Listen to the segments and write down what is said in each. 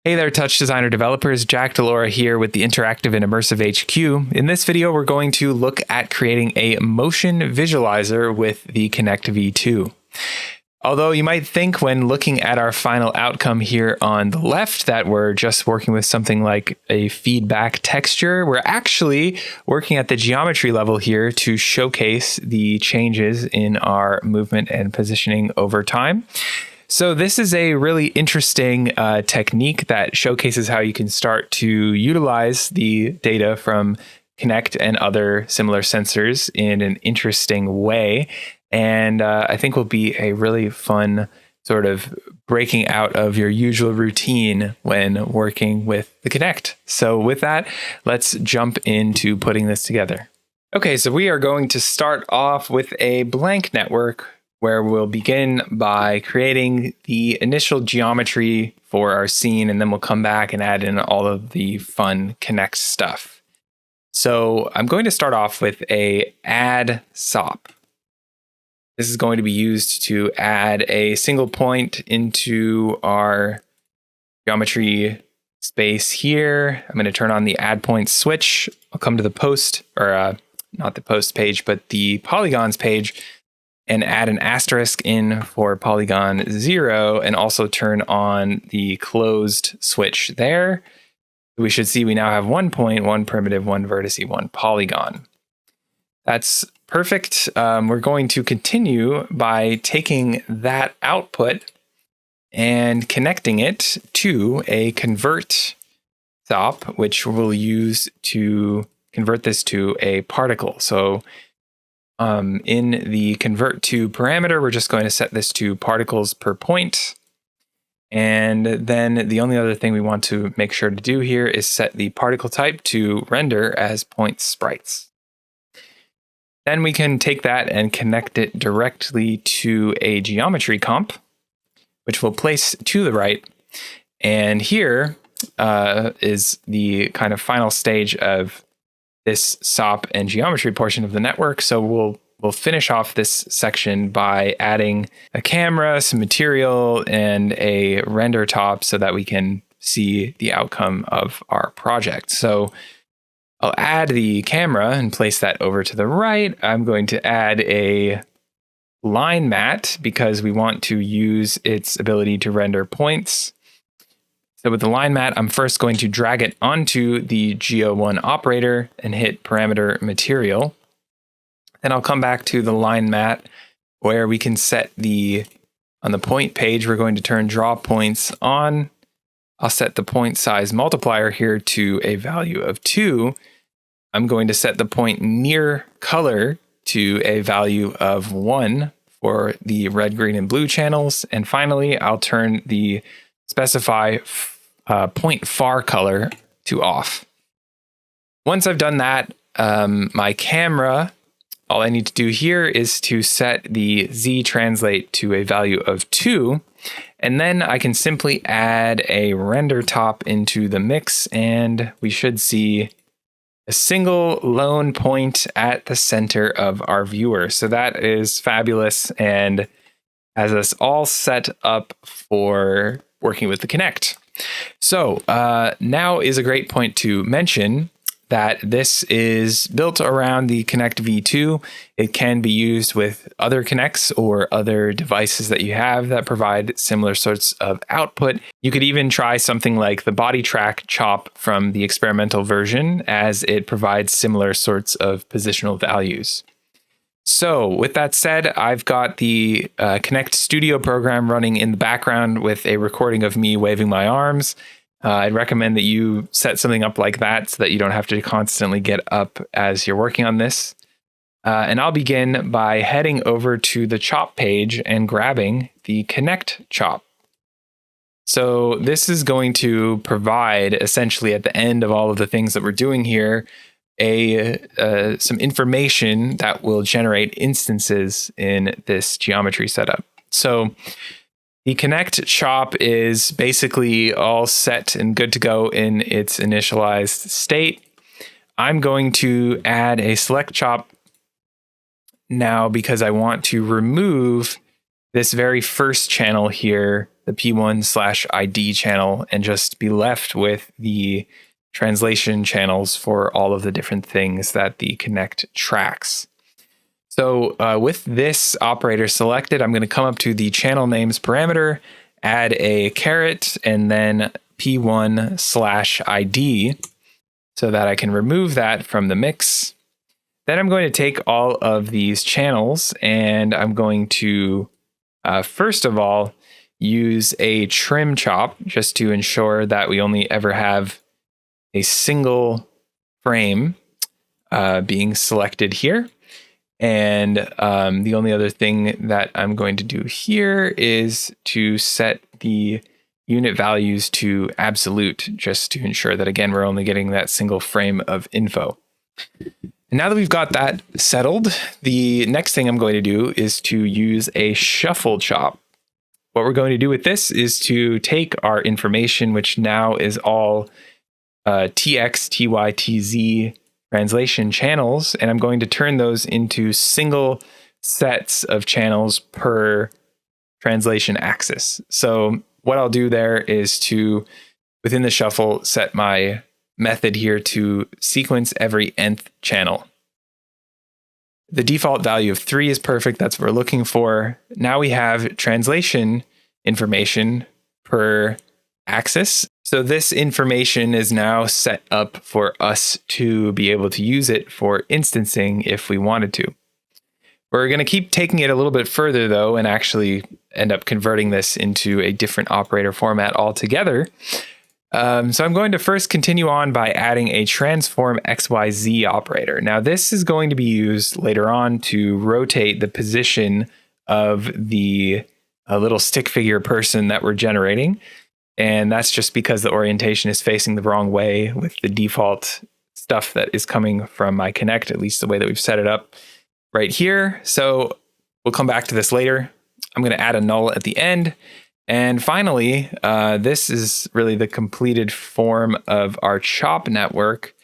Hey there, TouchDesigner developers. DiLaura here with the Interactive and Immersive HQ. In this video, we're going to look at creating a motion visualizer with the Kinect V2. Although you might think when looking at our final outcome here on the left that we're just working with something like a feedback texture, we're actually working at the geometry level here to showcase the changes in our movement and positioning over time. So this is a really interesting technique that showcases how you can start to utilize the data from Kinect and other similar sensors in an interesting way. And I think will be a really fun sort of breaking out of your usual routine when working with the Kinect. So with that, let's jump into putting this together. Okay, so we are going to start off with a blank network where we'll begin by creating the initial geometry for our scene, and then we'll come back and add in all of the fun Kinect stuff. So I'm going to start off with a add SOP. This is going to be used to add a single point into our geometry space here. I'm going to turn on the add point switch. I'll come to the post, or not the post page, but the polygons page, and add an asterisk in for polygon 0, and also turn on the closed switch there. We should see we now have 1 point, 1 primitive, 1 vertice, 1 polygon. That's perfect. We're going to continue by taking that output and connecting it to a convert SOP, which we'll use to convert this to a particle. So in the convert to parameter, we're just going to set this to particles per point. And then the only other thing we want to make sure to do here is set the particle type to render as point sprites. Then we can take that and connect it directly to a geometry comp, which we'll place to the right. And here is the kind of final stage of this SOP and geometry portion of the network. So we'll finish off this section by adding a camera, some material, and a render top so that we can see the outcome of our project. So I'll add the camera and place that over to the right. I'm going to add a line mat because we want to use its ability to render points. So with the line mat, I'm first going to drag it onto the Geo1 operator and hit parameter material. Then I'll come back to the line mat where we can set on the point page, we're going to turn draw points on. I'll set the point size multiplier here to a value of 2. I'm going to set the point near color to a value of 1 for the red, green, and blue channels. And finally, I'll turn the specify point far color to off. Once I've done that, my camera, all I need to do here is to set the Z translate to a value of 2, and then I can simply add a render top into the mix, and we should see a single lone point at the center of our viewer. So that is fabulous and has us all set up for working with the Kinect. So now is a great point to mention that this is built around the Kinect V2. It can be used with other Kinects or other devices that you have that provide similar sorts of output. You could even try something like the body track chop from the experimental version, as it provides similar sorts of positional values. So with that said, I've got the Kinect Studio program running in the background with a recording of me waving my arms. I'd recommend that you set something up like that so that you don't have to constantly get up as you're working on this. And I'll begin by heading over to the chop page and grabbing the Kinect chop. So this is going to provide, essentially at the end of all of the things that we're doing here, some information that will generate instances in this geometry setup. So the Kinect chop is basically all set and good to go in its initialized state. I'm going to add a select chop now because I want to remove this very first channel here, the P1/ID channel and just be left with the translation channels for all of the different things that the Kinect tracks. So with this operator selected, I'm going to come up to the channel names parameter, add a caret, and then P1/ID so that I can remove that from the mix. Then I'm going to take all of these channels and I'm going to, first of all, use a trim chop just to ensure that we only ever have a single frame being selected here. And the only other thing that I'm going to do here is to set the unit values to absolute, just to ensure that, again, we're only getting that single frame of info. And now that we've got that settled, the next thing I'm going to do is to use a shuffle chop. What we're going to do with this is to take our information, which now is all TX, TY, TZ translation channels, and I'm going to turn those into single sets of channels per translation axis. So what I'll do there is to, within the shuffle, set my method here to sequence every nth channel. The default value of 3 is perfect. That's what we're looking for. Now we have translation information per axis. So this information is now set up for us to be able to use it for instancing if we wanted to. We're going to keep taking it a little bit further, though, and actually end up converting this into a different operator format altogether. So I'm going to first continue on by adding a transform XYZ operator. Now this is going to be used later on to rotate the position of the little stick figure person that we're generating. And that's just because the orientation is facing the wrong way with the default stuff that is coming from my Kinect, at least the way that we've set it up right here. So we'll come back to this later. I'm going to add a null at the end. And finally, this is really the completed form of our chop network.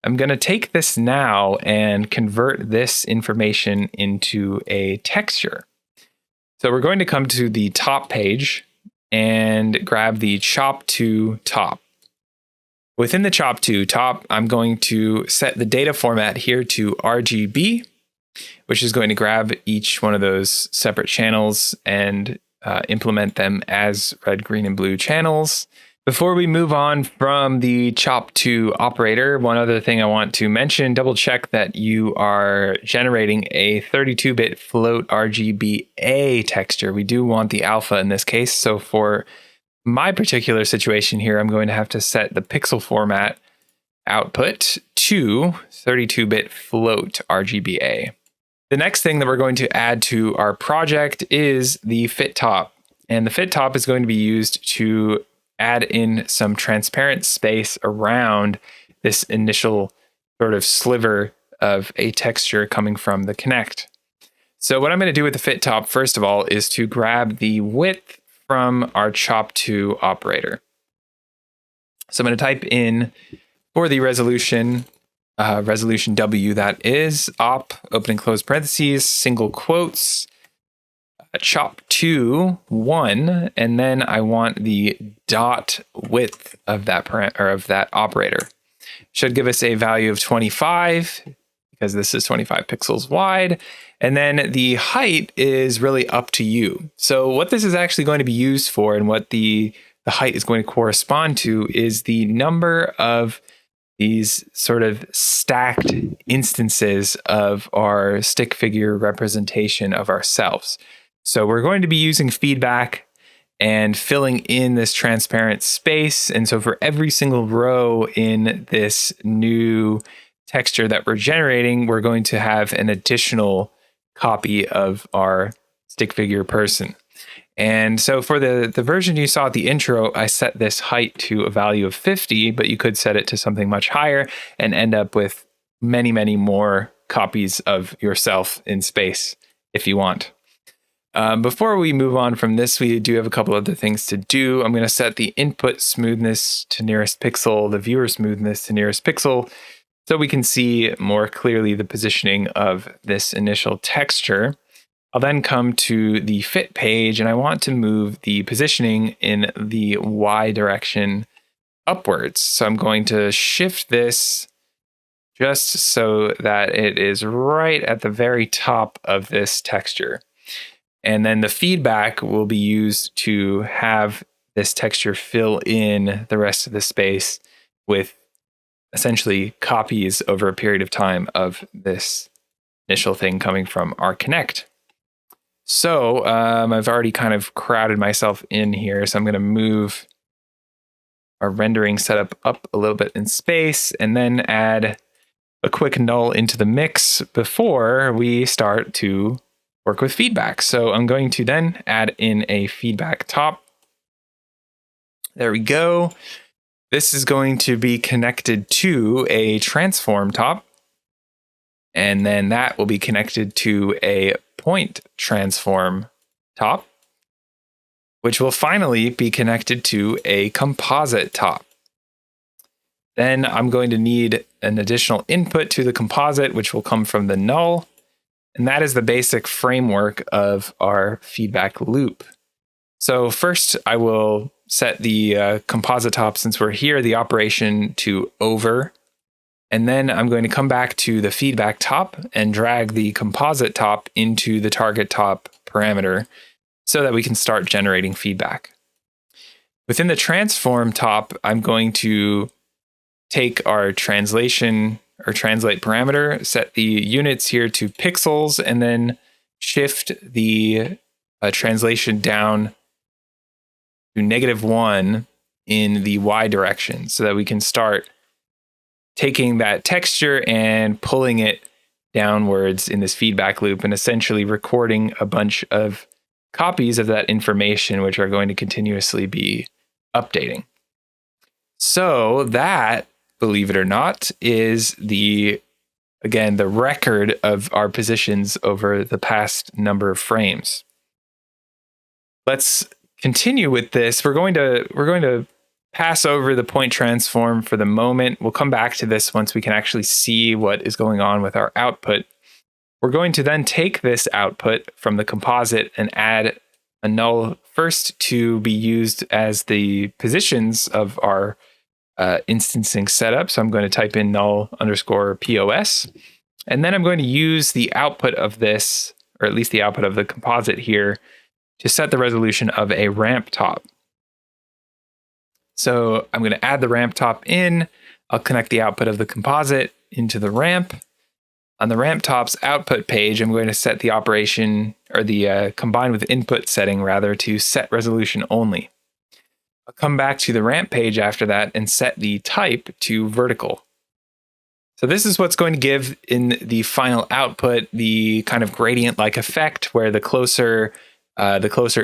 I'm going to take this now and convert this information into a texture. So we're going to come to the top page and grab the chop to top. Within the chop to top, I'm going to set the data format here to RGB, which is going to grab each one of those separate channels and implement them as red, green, and blue channels. Before we move on from the chop to operator, one other thing I want to mention, double check that you are generating a 32-bit float RGBA texture. We do want the alpha in this case. So for my particular situation here, I'm going to have to set the pixel format output to 32-bit float RGBA. The next thing that we're going to add to our project is the fit top. And the fit top is going to be used to add in some transparent space around this initial sort of sliver of a texture coming from the Kinect. So what I'm going to do with the fit top, first of all, is to grab the width from our chop to operator. So I'm going to type in for the resolution W, that is op, open and close parentheses, single quotes, chop to 1, and then I want the dot width of that operator. Should give us a value of 25 because this is 25 pixels wide. And then the height is really up to you. So what this is actually going to be used for and what the height is going to correspond to is the number of these sort of stacked instances of our stick figure representation of ourselves. So we're going to be using feedback and filling in this transparent space. And so for every single row in this new texture that we're generating, we're going to have an additional copy of our stick figure person. And so for the version you saw at the intro, I set this height to a value of 50, but you could set it to something much higher and end up with many, many more copies of yourself in space if you want. Before we move on from this, we do have a couple other things to do. I'm going to set the input smoothness to nearest pixel, the viewer smoothness to nearest pixel, so we can see more clearly the positioning of this initial texture. I'll then come to the fit page, and I want to move the positioning in the Y direction upwards. So I'm going to shift this just so that it is right at the very top of this texture. And then the feedback will be used to have this texture fill in the rest of the space with essentially copies over a period of time of this initial thing coming from our Kinect. So I've already kind of crowded myself in here. So I'm going to move our rendering setup up a little bit in space and then add a quick null into the mix before we start to work with feedback. So I'm going to then add in a feedback top. There we go. This is going to be connected to a transform top. And then that will be connected to a point transform top, which will finally be connected to a composite top. Then I'm going to need an additional input to the composite, which will come from the null. And that is the basic framework of our feedback loop. So first I will set the composite top, since we're here, the operation to over. And then I'm going to come back to the feedback top and drag the composite top into the target top parameter so that we can start generating feedback. Within the transform top, I'm going to take our translation or translate parameter, set the units here to pixels, and then shift the translation down to -1 in the Y direction so that we can start taking that texture and pulling it downwards in this feedback loop and essentially recording a bunch of copies of that information, which are going to continuously be updating. So that, believe it or not, is again, the record of our positions over the past number of frames. Let's continue with this. We're going to pass over the point transform for the moment. We'll come back to this once we can actually see what is going on with our output. We're going to then take this output from the composite and add a null first to be used as the positions of our instancing setup. So I'm going to type in null_POS. And then I'm going to use the output of this, or at least the output of the composite here, to set the resolution of a ramp top. So I'm going to add the ramp top in. I'll connect the output of the composite into the ramp. On the ramp top's output page, I'm going to set the operation, or the combine with input setting rather, to set resolution only. I'll come back to the ramp page after that and set the type to vertical. So this is what's going to give in the final output the kind of gradient-like effect where the closer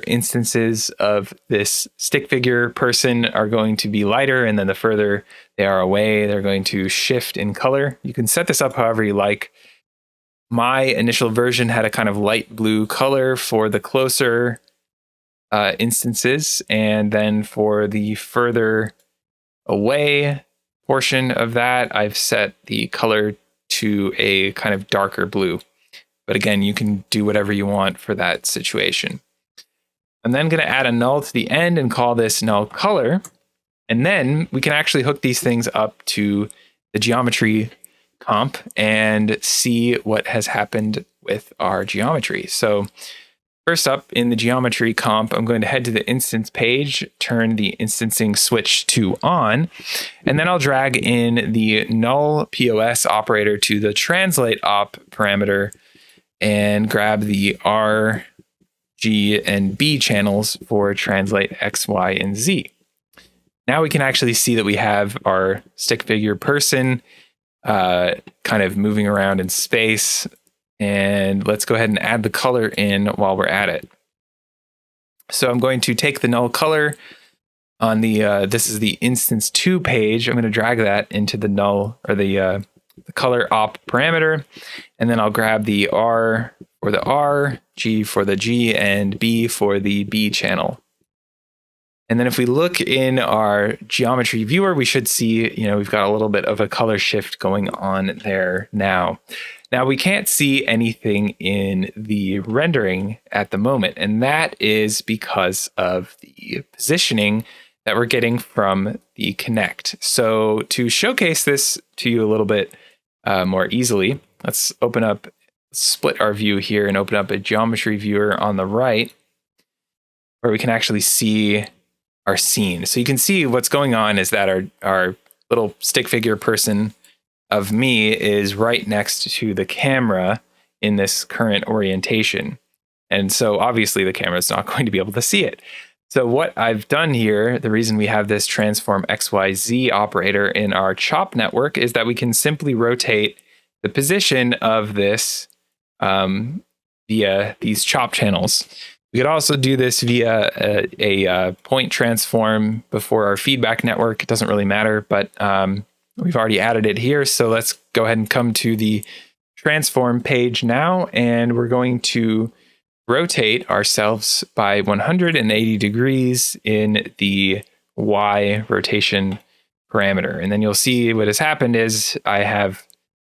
instances of this stick figure person are going to be lighter, and then the further they are away, they're going to shift in color. You can set this up however you like. My initial version had a kind of light blue color for the closer instances, and then for the further away portion of that, I've set the color to a kind of darker blue. But again, you can do whatever you want for that situation. I'm then going to add a null to the end and call this null color. And then we can actually hook these things up to the geometry comp and see what has happened with our geometry. So first up in the geometry comp, I'm going to head to the instance page, turn the instancing switch to on, and then I'll drag in the null POS operator to the translate op parameter and grab the R, G, and B channels for translate X, Y, and Z. Now we can actually see that we have our stick figure person kind of moving around in space. And let's go ahead and add the color in while we're at it. So I'm going to take the null color on the, this is the instance 2 page. I'm going to drag that into the null, or the color op parameter. And then I'll grab the R for the R, G for the G, and B for the B channel. And then if we look in our geometry viewer, we should see, we've got a little bit of a color shift going on there now. Now we can't see anything in the rendering at the moment, and that is because of the positioning that we're getting from the Kinect. So to showcase this to you a little bit more easily, let's split our view here and open up a geometry viewer on the right where we can actually see our scene. So you can see what's going on is that our little stick figure person of me is right next to the camera in this current orientation. And so obviously the camera is not going to be able to see it. So what I've done here, the reason we have this transform XYZ operator in our chop network is that we can simply rotate the position of this via these chop channels. We could also do this via a point transform before our feedback network. It doesn't really matter, but we've already added it here. So let's go ahead and come to the transform page now, and we're going to rotate ourselves by 180 degrees in the Y rotation parameter. And then you'll see what has happened is I have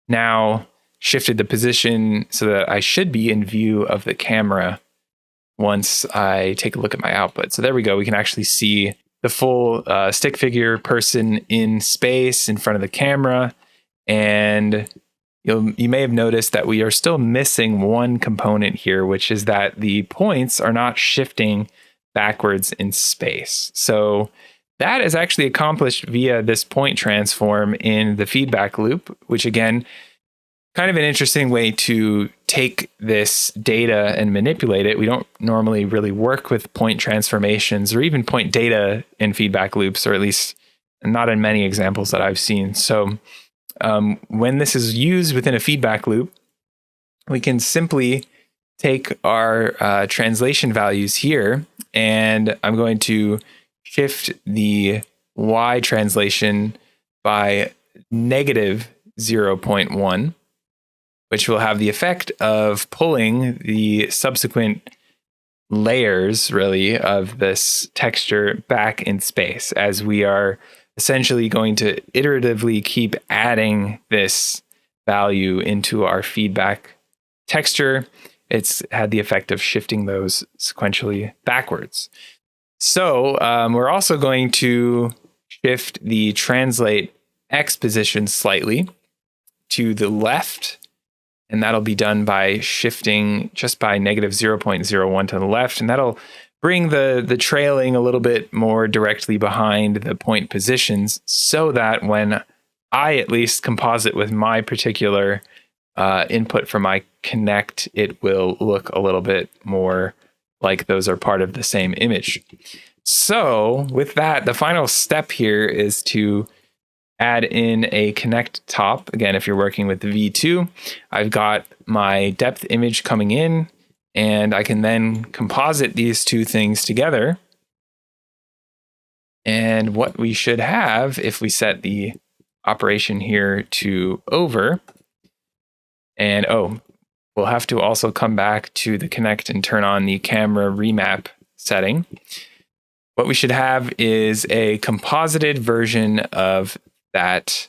now shifted the position so that I should be in view of the camera once I take a look at my output. So there we go. We can actually see the full stick figure person in space in front of the camera. And you may have noticed that we are still missing one component here, which is that the points are not shifting backwards in space. So that is actually accomplished via this point transform in the feedback loop, which again, kind of an interesting way to take this data and manipulate it. We don't normally really work with point transformations or even point data in feedback loops, or at least not in many examples that I've seen. So when this is used within a feedback loop, we can simply take our translation values here, and I'm going to shift the Y translation by negative 0.1, which will have the effect of pulling the subsequent layers, really, of this texture back in space, as we are essentially going to iteratively keep adding this value into our feedback texture. It's had the effect of shifting those sequentially backwards. So we're also going to shift the translate X position slightly to the left, and that'll be done by shifting just by negative 0.01 to the left, and that'll bring the trailing a little bit more directly behind the point positions, so that when I at least composite with my particular input from my Kinect, it will look a little bit more like those are part of the same image. So with that, the final step here is to add in a Kinect top. Again, if you're working with the V2, I've got my depth image coming in, and I can then composite these two things together. And what we should have, if we set the operation here to over, and we'll have to also come back to the Kinect and turn on the camera remap setting. What we should have is a composited version of that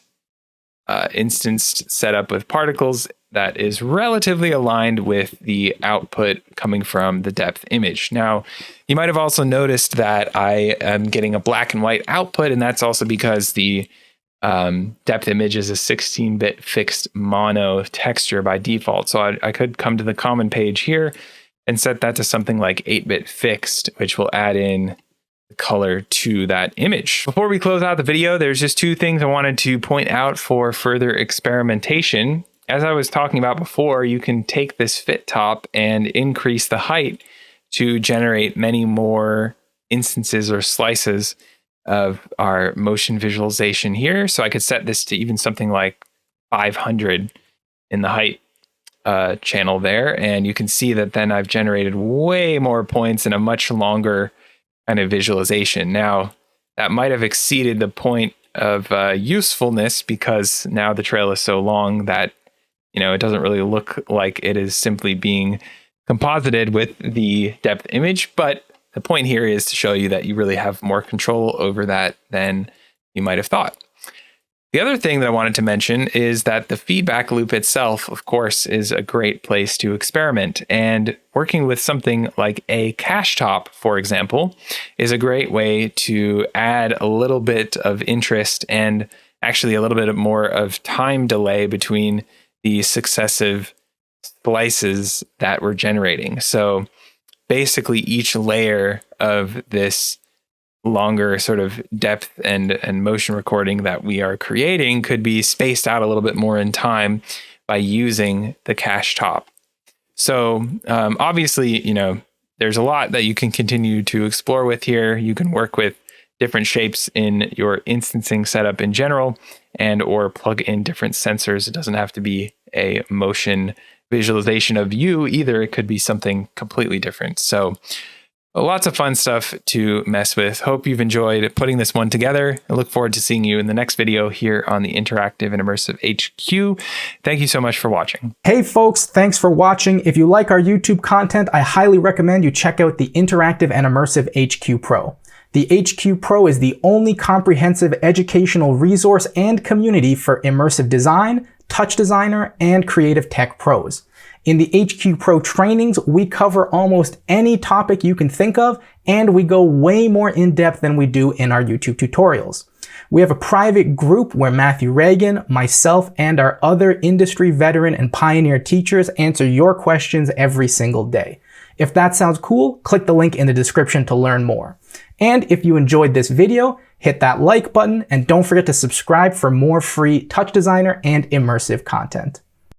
instanced setup with particles that is relatively aligned with the output coming from the depth image. Now, you might have also noticed that I am getting a black and white output, and that's also because the depth image is a 16-bit fixed mono texture by default. So I could come to the common page here and set that to something like 8-bit fixed, which will add in color to that image. Before we close out the video, there's just two things I wanted to point out for further experimentation. As I was talking about before, you can take this fit top and increase the height to generate many more instances or slices of our motion visualization here. So I could set this to even something like 500 in the height channel there. And you can see that then I've generated way more points in a much longer kind of visualization. Now, that might have exceeded the point of usefulness, because now the trail is so long that it doesn't really look like it is simply being composited with the depth image. But the point here is to show you that you really have more control over that than you might have thought. The other thing that I wanted to mention is that the feedback loop itself, of course, is a great place to experiment. And working with something like a cache top, for example, is a great way to add a little bit of interest and actually a little bit more of time delay between the successive slices that we're generating. So basically each layer of this longer sort of depth and motion recording that we are creating could be spaced out a little bit more in time by using the cache top. So obviously, there's a lot that you can continue to explore with here. You can work with different shapes in your instancing setup in general and or plug in different sensors. It doesn't have to be a motion visualization of you either. It could be something completely different. So lots of fun stuff to mess with. Hope you've enjoyed putting this one together. I look forward to seeing you in the next video here on the Interactive and Immersive HQ. Thank you so much for watching. Hey folks, thanks for watching. If you like our YouTube content, I highly recommend you check out the Interactive and Immersive HQ Pro. The HQ Pro is the only comprehensive educational resource and community for immersive design, TouchDesigner, and creative tech pros. In the HQ Pro trainings, we cover almost any topic you can think of, and we go way more in depth than we do in our YouTube tutorials. We have a private group where Matthew Reagan, myself, and our other industry veteran and pioneer teachers answer your questions every single day. If that sounds cool, click the link in the description to learn more. And if you enjoyed this video, hit that like button and don't forget to subscribe for more free TouchDesigner and immersive content.